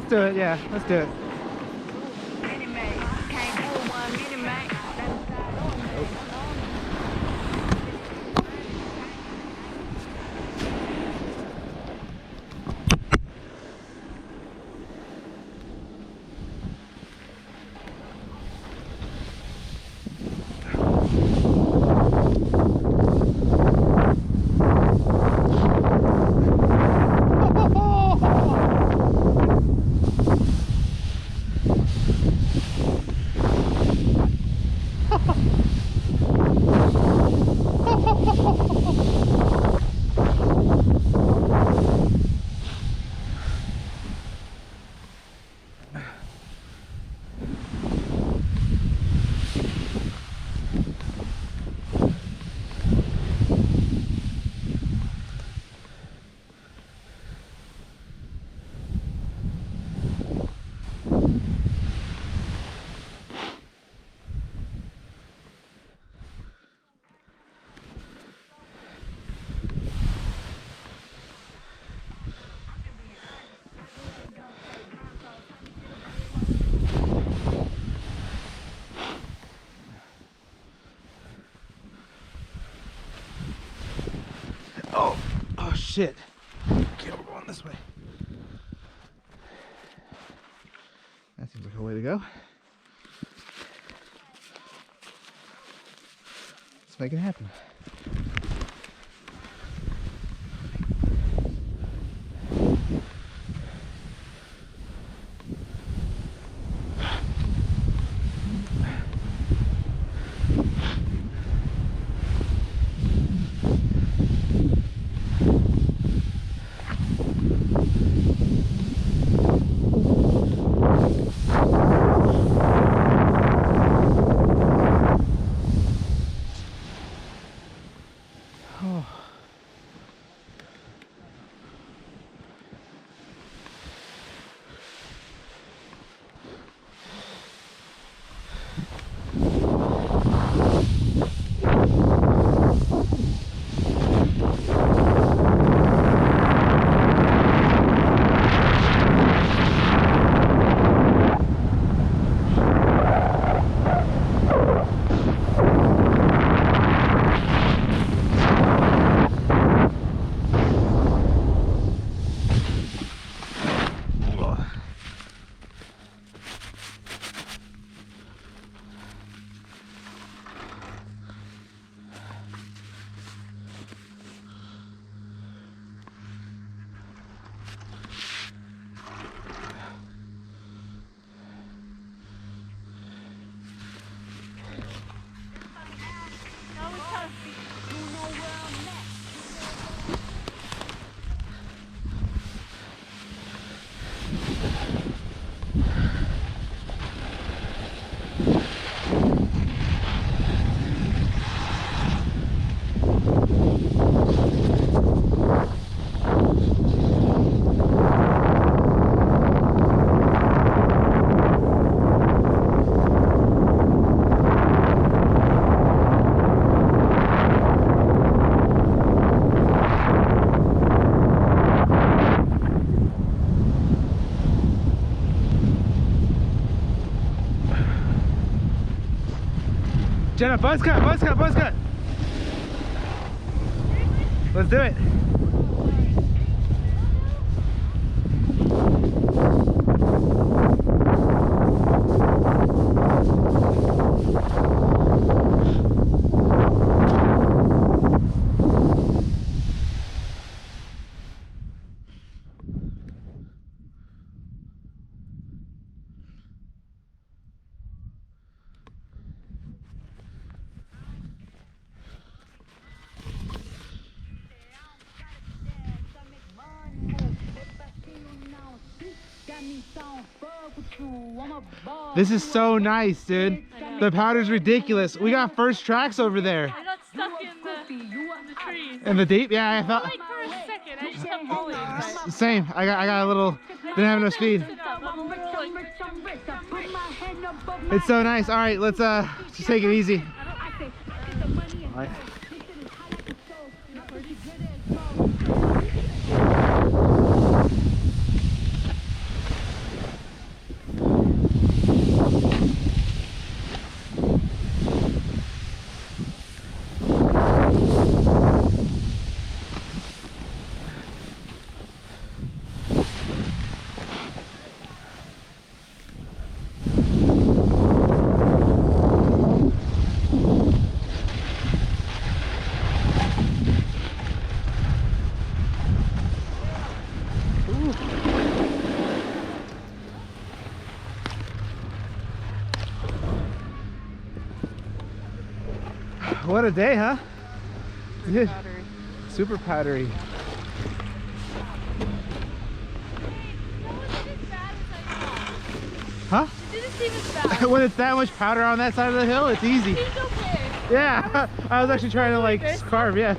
do it. Yeah, let's do it. Oh shit. Okay, we're going this way. That seems like a way to go. Let's make it happen. Jenna, Buzzcut, Buzzcut, Buzzcut. Let's do it. This is so nice, dude. The powder's ridiculous. We got first tracks over there. I got stuck in the trees. In the deep? Yeah, I felt Like for a second, I just kept falling. same. I got a little, didn't have enough speed. It's so nice. All right, let's just take it easy. All right. What a day, huh? Dude, Powdery. super powdery. Huh? It didn't seem as bad. When it's that much powder on that side of the hill, it's easy. It seems okay. Yeah, I was actually trying to like carve, yeah.